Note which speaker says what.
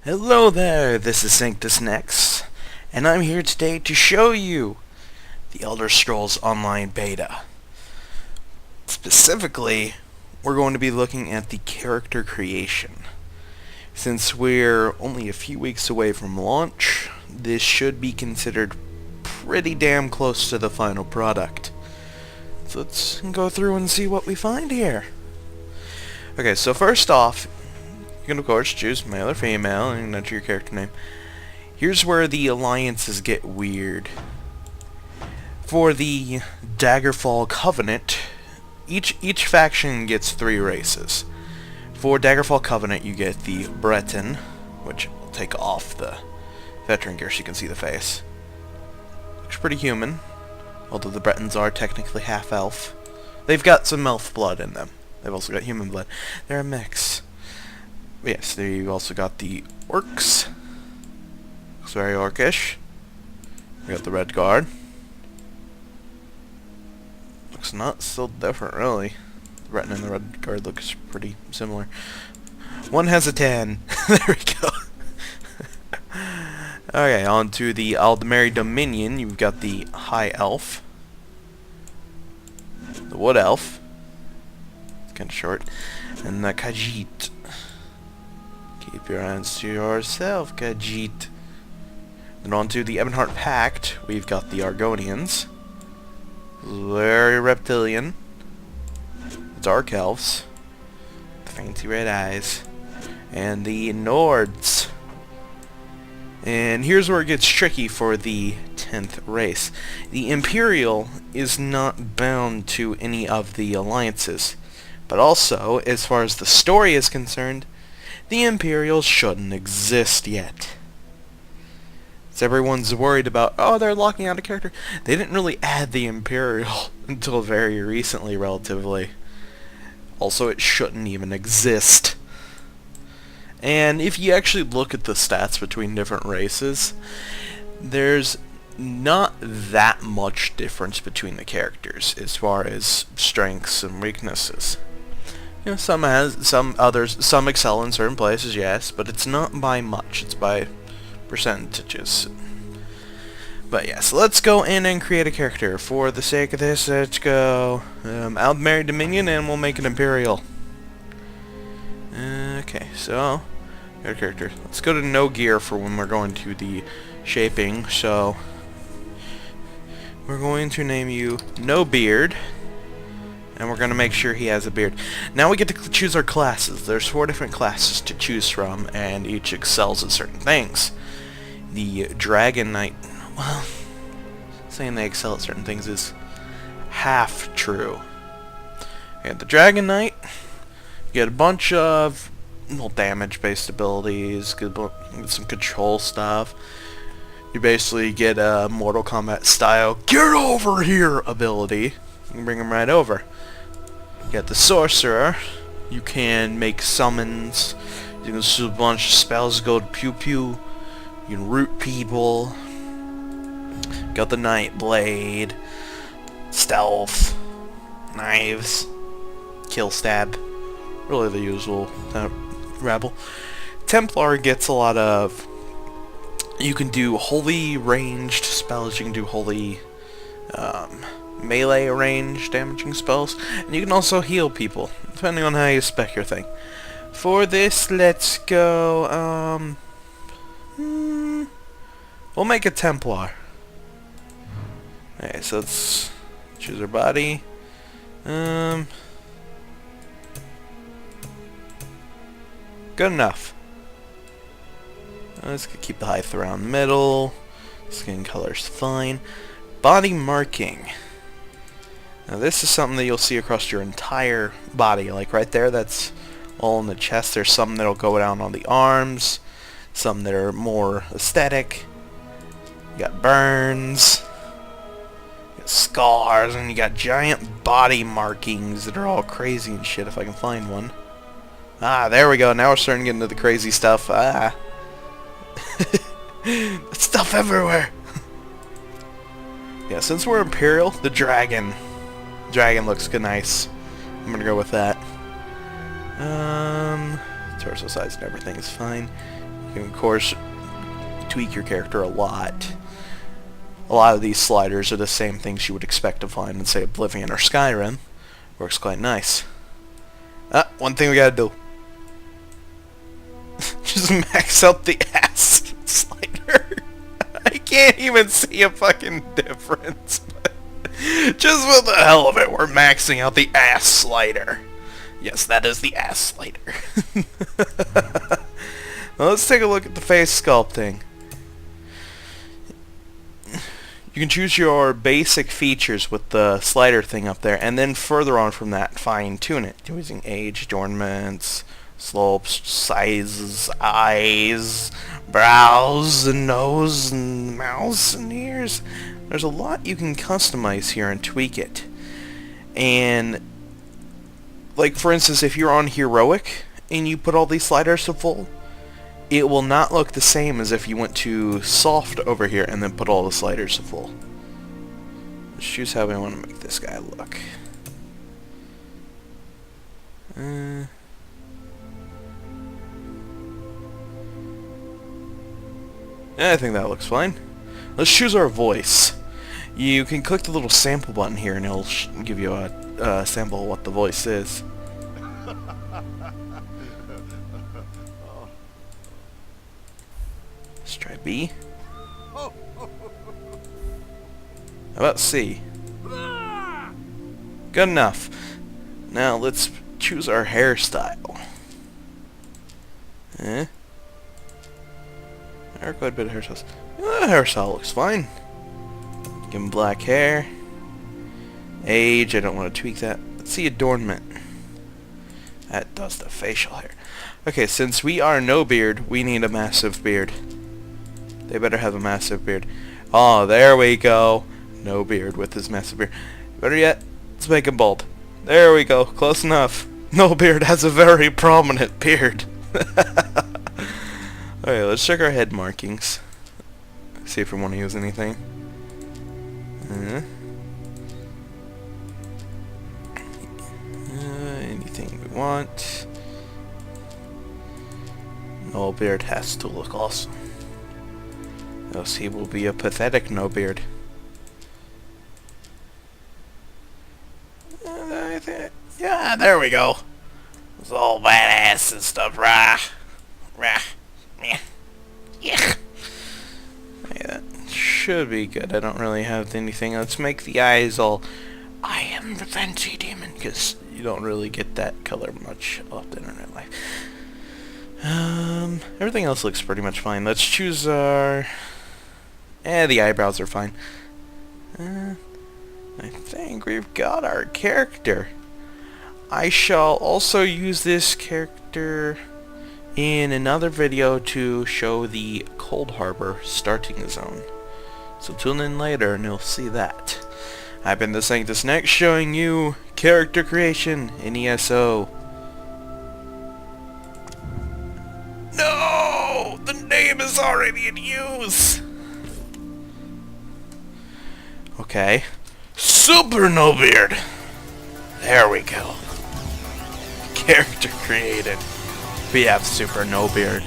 Speaker 1: Hello there, this is Sanctus Next, and I'm here today to show you the Elder Scrolls Online Beta. Specifically, we're going to be looking at the character creation. Since we're only a few weeks away from launch, this should be considered pretty damn close to the final product. So let's go through and see what we find here. Okay, so first off, you can of course choose male or female and enter your character name. Here's where the alliances get weird. For the Daggerfall Covenant, each faction gets 3 races. For Daggerfall Covenant you get the Breton, which I'll take off the veteran gear so you can see the face. Looks pretty human, although the Bretons are technically half-elf. They've got some elf blood in them. They've also got human blood. They're a mix. Yes, there you also got the orcs. Looks very orcish. We got the Red Guard. Looks not so different, really. The Breton and the Red Guard looks pretty similar. One has a 10. There we go. Okay, on to the Aldmeri Dominion. You've got the High Elf. The Wood Elf. It's kind of short. And the Khajiit. Keep your hands to yourself, Khajiit. Then on to the Ebonheart Pact, we've got the Argonians. Very reptilian. Dark Elves. Fancy red eyes. And the Nords. And here's where it gets tricky for the 10th race. The Imperial is not bound to any of the alliances. But also, as far as the story is concerned, the Imperials shouldn't exist yet. So everyone's worried about, oh, they're locking out a character. They didn't really add the Imperial until very recently, relatively. Also, it shouldn't even exist. And if you actually look at the stats between different races, there's not that much difference between the characters as far as strengths and weaknesses. You know, some excel in certain places, yes, but it's not by much, it's by percentages. But yes, let's go in and create a character. For the sake of this, let's go Aldmeri Dominion, and we'll make an Imperial. Okay, so, got a character. Let's go to no gear for when we're going to the shaping, so we're going to name you No Beard. And we're going to make sure he has a beard. Now we get to choose our classes. There's 4 different classes to choose from, and each excels at certain things. The Dragon Knight, well, saying they excel at certain things is half true. And the Dragon Knight, you get a bunch of little damage-based abilities, get some control stuff. You basically get a Mortal Kombat style, get over here ability. You can bring him right over. You got the Sorcerer. You can make summons. You can do a bunch of spells, go pew pew. You can root people. Got the Night Blade. Stealth. Knives. Kill stab. Really the usual rabble. Templar gets a lot of... You can do holy ranged spells. You can do holy... melee range damaging spells, and you can also heal people, depending on how you spec your thing. For this, let's go, we'll make a Templar. Okay, so let's choose our body. Good enough. Let's keep the height around middle. Skin color's fine. Body marking. Now this is something that you'll see across your entire body. Like right there, that's all in the chest. There's some that'll go down on the arms. Some that are more aesthetic. You got burns. You got scars. And you got giant body markings that are all crazy and shit, if I can find one. Ah, there we go. Now we're starting to get into the crazy stuff. Ah. There's stuff everywhere. Yeah, since we're Imperial, the dragon looks good, nice. I'm gonna go with that. Torso size and everything is fine. You can, of course, tweak your character a lot. A lot of these sliders are the same things you would expect to find in, say, Oblivion or Skyrim. Works quite nice. One thing we gotta do. Just max out the ass slider. I can't even see a fucking difference. Just for the hell of it, we're maxing out the ass slider. Yes, that is the ass slider. Now let's take a look at the face sculpting. You can choose your basic features with the slider thing up there, and then further on from that, fine-tune it using age, adornments, slopes, sizes, eyes, brows, and nose, and mouth, and ears. There's a lot you can customize here and tweak it. And, like, for instance, if you're on Heroic, and you put all these sliders to full, it will not look the same as if you went to Soft over here and then put all the sliders to full. Let's choose how we want to make this guy look. I think that looks fine. Let's choose our voice. You can click the little sample button here and it'll give you a sample of what the voice is. Let's try B. How about C? Good enough. Now let's choose our hairstyle. There are quite a bit of hairstyles. Hairstyle looks fine. Give him black hair. Age, I don't want to tweak that. Let's see adornment. That does the facial hair. Okay, since we are no beard, we need a massive beard. They better have a massive beard. Oh, there we go. No beard with his massive beard. Better yet, let's make him bald. There we go. Close enough. No beard has a very prominent beard. Okay, let's check our head markings. See if we want to use anything. Anything we want. No beard has to look awesome. Else he will be a pathetic no beard. Yeah, there we go. It's all badass and stuff. Rah. Rah. Yeah. Yeah. That should be good. I don't really have anything. Let's make the eyes all... I am the fancy demon, because you don't really get that color much often in real life. Everything else looks pretty much fine. Let's choose our... the eyebrows are fine. I think we've got our character. I shall also use this character in another video to show the Coldharbour starting zone. So tune in later and you'll see that. I've been the Sanctus next, showing you character creation in ESO. No! The name is already in use! Okay. Super No Beard! There we go. Character created. We have Super No Beard.